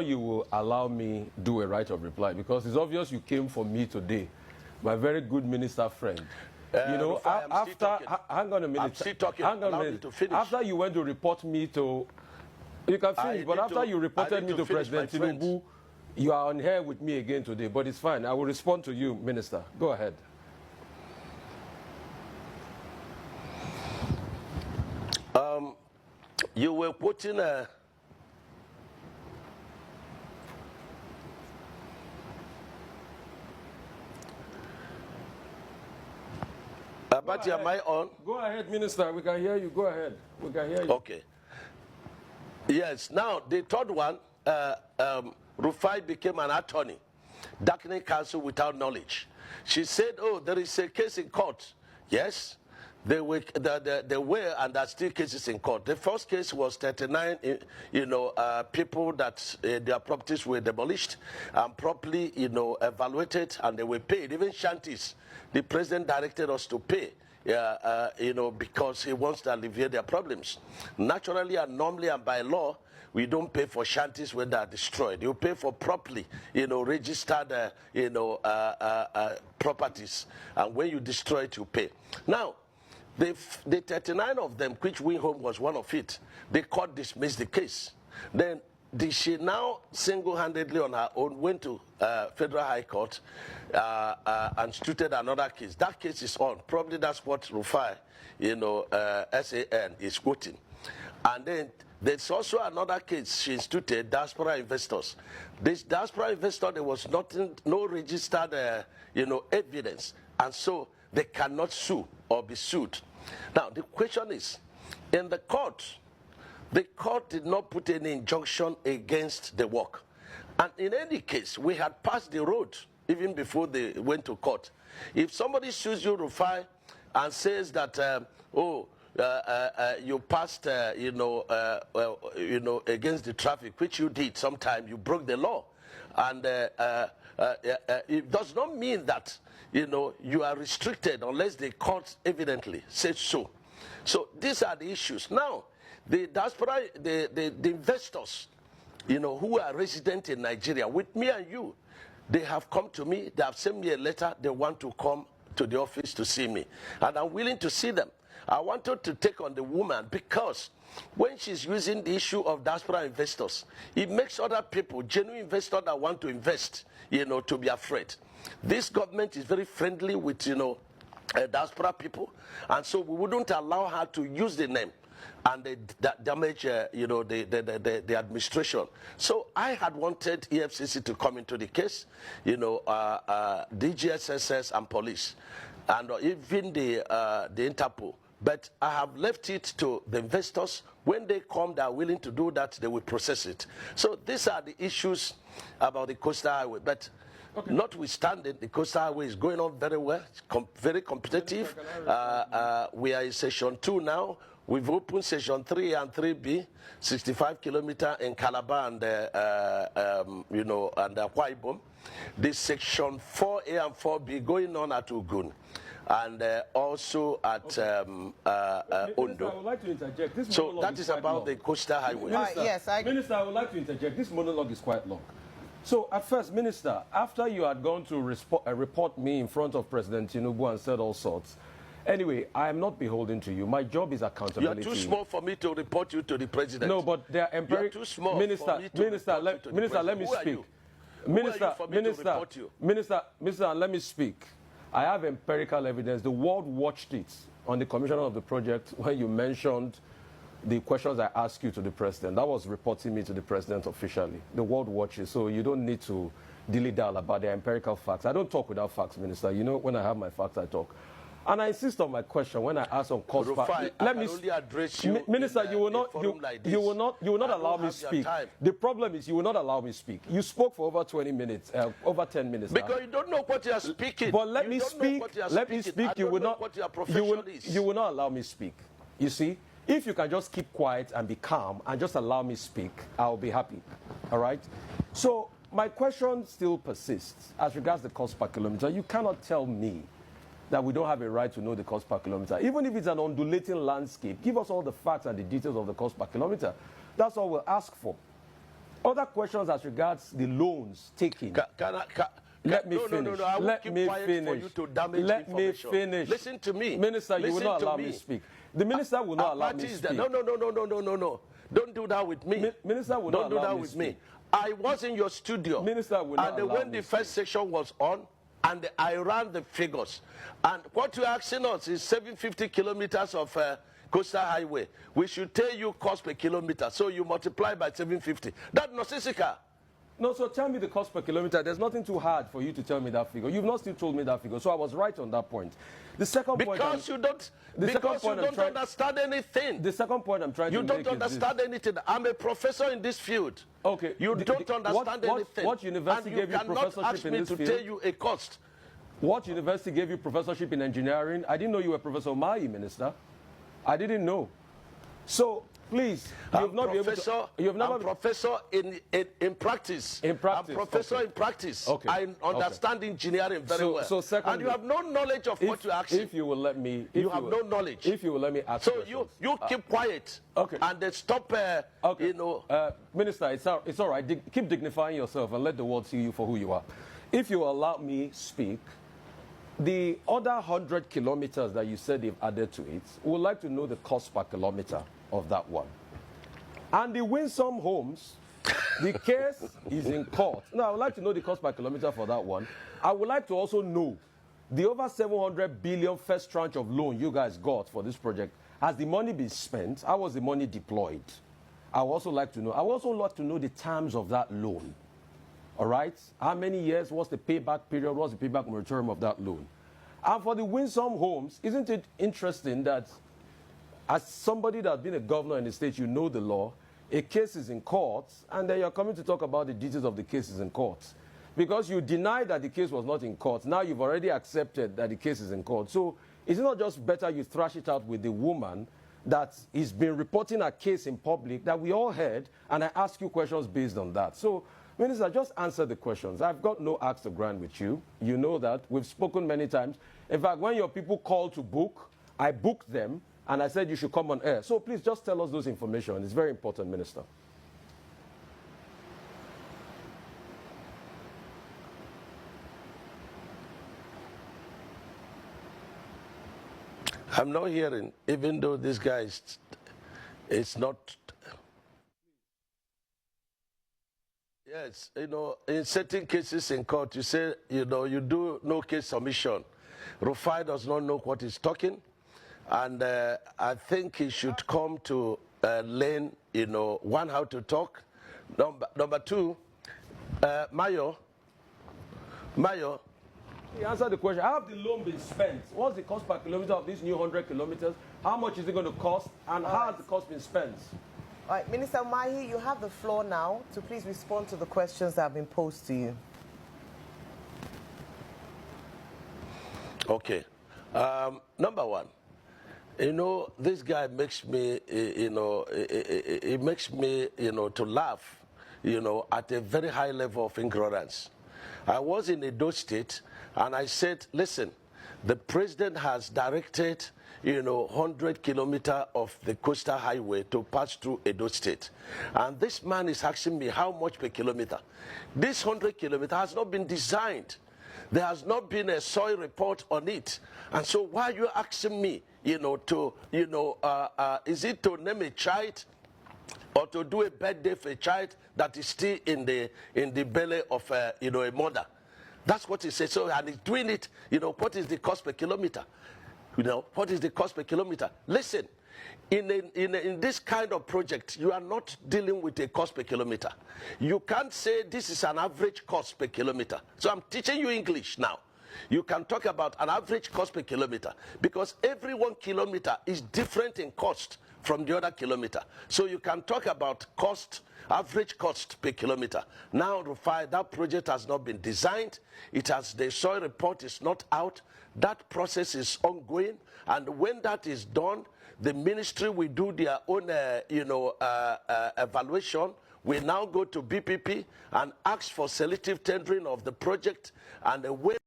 You will allow me do a right of reply, because it's obvious you came for me today, my very good minister friend. You know, Rufai, after hang on a minute. I'm still talking. Hang on a Allow me minute. to finish. After you went to report me to, you can finish. But after you reported me to President Tinubu, you are on here with me again today. But it's fine. I will respond to you, Minister. Go ahead. You were putting a. But am I on? Go ahead, Minister. We can hear you. Go ahead. We can hear you. Okay. Yes. Now, the third one, Rufai became an attorney, darkening counsel without knowledge. She said, oh, there is a case in court. Yes, there were and there are still cases in court. The first case was 39, people that their properties were demolished and properly, evaluated, and they were paid. Even shanties, the president directed us to pay. Because he wants to alleviate their problems. Naturally and normally and by law, we don't pay for shanties when they are destroyed. You pay for properly, registered, properties. And when you destroy it, you pay. Now, the 39 of them, which Win Home was one of it, the court dismissed the case. Then she now single-handedly on her own went to Federal High Court and instituted another case. That case is on. Probably that's what Rufai, SAN is quoting. And then there's also another case she instituted, diaspora investors. This diaspora investor, there was no registered, evidence. And so they cannot sue or be sued. Now, the question is, in the court did not put any injunction against the work. And in any case, we had passed the road even before they went to court. If somebody sues you, Rufai, and says that, you passed, against the traffic, which you did sometime, you broke the law. And it does not mean that, you are restricted unless the court evidently says so. So these are the issues. Now, the diaspora, the investors, who are resident in Nigeria, with me and you, they have come to me, they have sent me a letter, they want to come to the office to see me. And I'm willing to see them. I wanted to take on the woman because when she's using the issue of diaspora investors, it makes other people, genuine investors that want to invest, to be afraid. This government is very friendly with, diaspora people, and so we wouldn't allow her to use the name and they damage, the administration. So I had wanted EFCC to come into the case, DGSSS and police, and even the Interpol. But I have left it to the investors. When they come, they are willing to do that, they will process it. So these are the issues about the Coastal Highway. But notwithstanding, the Coastal Highway is going on very well, very competitive. We are in session 2 now. We've opened session 3 and 3B, 65 kilometers in Calabar and, and Akwa Ibom. This section 4A and 4B going on at Ogun. And also at Ondo. I would like to interject. This so that is about the Coastal Highway. Minister, Minister, I would like to interject. This monologue is quite long. So at first, Minister, after you had gone to report me in front of President Tinubu and said all sorts, anyway, I am not beholden to you. My job is accountability. You are too small for me to report you to the president. No, but they are empirical. You are too small Minister, for me to Minister, let me speak. Minister, let me speak. I have empirical evidence. The world watched it on the commissioner of the project when you mentioned the questions I asked you to the president. That was reporting me to the president officially. The world watches, so you don't need to dilly-dally about the empirical facts. I don't talk without facts, Minister. When I have my facts, I talk. And I insist on my question when I ask on cost. Let me only address you. Minister, you will not allow me speak. The problem is you will not allow me speak. You spoke for over 20 minutes, over 10 minutes. Because you don't know what you are speaking. But let me speak. Let me speak. You will not. You will not allow me speak. You see, if you can just keep quiet and be calm and just allow me speak, I'll be happy. All right. So my question still persists as regards the cost per kilometer. You cannot tell me that we don't have a right to know the cost per kilometer. Even if it's an undulating landscape, give us all the facts and the details of the cost per kilometer. That's all we'll ask for. Other questions as regards the loans taken. Let me finish. No. I will Let keep me quiet finish. for you to damage Let me information. finish. Listen to me. Minister, you will Listen not to allow me. me speak. The minister will not allow me speak. No. Don't do that with me. Minister will Don't not do allow that me with speak. me. I was in your studio. Minister will not and allow when me the speak. first section was on, and I ran the figures. And what you're asking us is 750 kilometers of coastal highway. We should tell you cost per kilometer. So you multiply by 750. That's nonsensical. No, so tell me the cost per kilometer. There's nothing too hard for you to tell me that figure. You've not still told me that figure, so I was right on that point. The second point... Because you don't understand anything. The second point I'm trying to make is You don't understand anything. I'm a professor in this field. Okay. You don't understand anything. What university gave you professorship in this field? You cannot ask me to tell you a cost. What university gave you professorship in engineering? I didn't know you were Professor Mai, Minister. I didn't know. So... Please, I'm professor in practice. In practice. I'm professor in practice. Okay. I understand engineering very well. So secondly, and you have no knowledge of what you're asking. If you will let me... You have no knowledge. If you will let me ask So you keep quiet. Okay. And then stop, okay. you know... Minister, it's all right. Keep dignifying yourself and let the world see you for who you are. If you allow me speak, the other 100 kilometers that you said they've added to it, we would like to know the cost per kilometer of that one. And the Winsome Homes, the case is in court. Now, I would like to know the cost per kilometer for that one. I would like to also know the over 700 billion first tranche of loan you guys got for this project. Has the money been spent? How was the money deployed? I would also like to know. I would also like to know the terms of that loan. All right? How many years? What's the payback period? What's the payback moratorium of that loan? And for the Winsome Homes, isn't it interesting that as somebody that's been a governor in the state, you know the law, a case is in court, and then you're coming to talk about the details of the cases in court. Because you denied that the case was not in court. Now you've already accepted that the case is in court. So is it not just better you thrash it out with the woman that has been reporting a case in public that we all heard, and I ask you questions based on that? So, Minister, just answer the questions. I've got no axe to grind with you. You know that. We've spoken many times. In fact, when your people call to book, I booked them, and I said you should come on air. So please just tell us those information. It's very important, Minister. I'm not hearing, even though this guy is not... Yes, you know, in certain cases in court, you say, you know, you do no case submission. Rufai does not know what he's talking. And I think he should come to learn, you know, one, how to talk. Number two, Mayo. He answered the question. How have the loan been spent? What's the cost per kilometer of these new 100 kilometers? How much is it going to cost? And how has the cost been spent? All right, Minister Mahi, you have the floor now to please respond to the questions that have been posed to you. Okay. Number one, you know, this guy makes me, you know, it makes me, you know, to laugh, you know, at a very high level of ignorance. I was in Edo State, and I said, listen, the president has directed, you know, 100 kilometers of the coastal highway to pass through Edo State. And this man is asking me how much per kilometer. This 100 kilometers has not been designed. There has not been a soil report on it. And so why are you asking me, you know, to, you know, is it to name a child or to do a birthday for a child that is still in the belly of, you know, a mother? That's what he said. So, and he's doing it, you know, what is the cost per kilometer? You know, what is the cost per kilometer? Listen, in this kind of project, you are not dealing with a cost per kilometer. You can't say this is an average cost per kilometer. So I'm teaching you English now. You can talk about an average cost per kilometer because every 1 kilometer is different in cost from the other kilometer. So you can talk about cost, average cost per kilometer. Now, Rufai, that project has not been designed. It has, the soil report is not out. That process is ongoing. And when that is done, the ministry will do their own, you know, evaluation. We now go to BPP and ask for selective tendering of the project. And when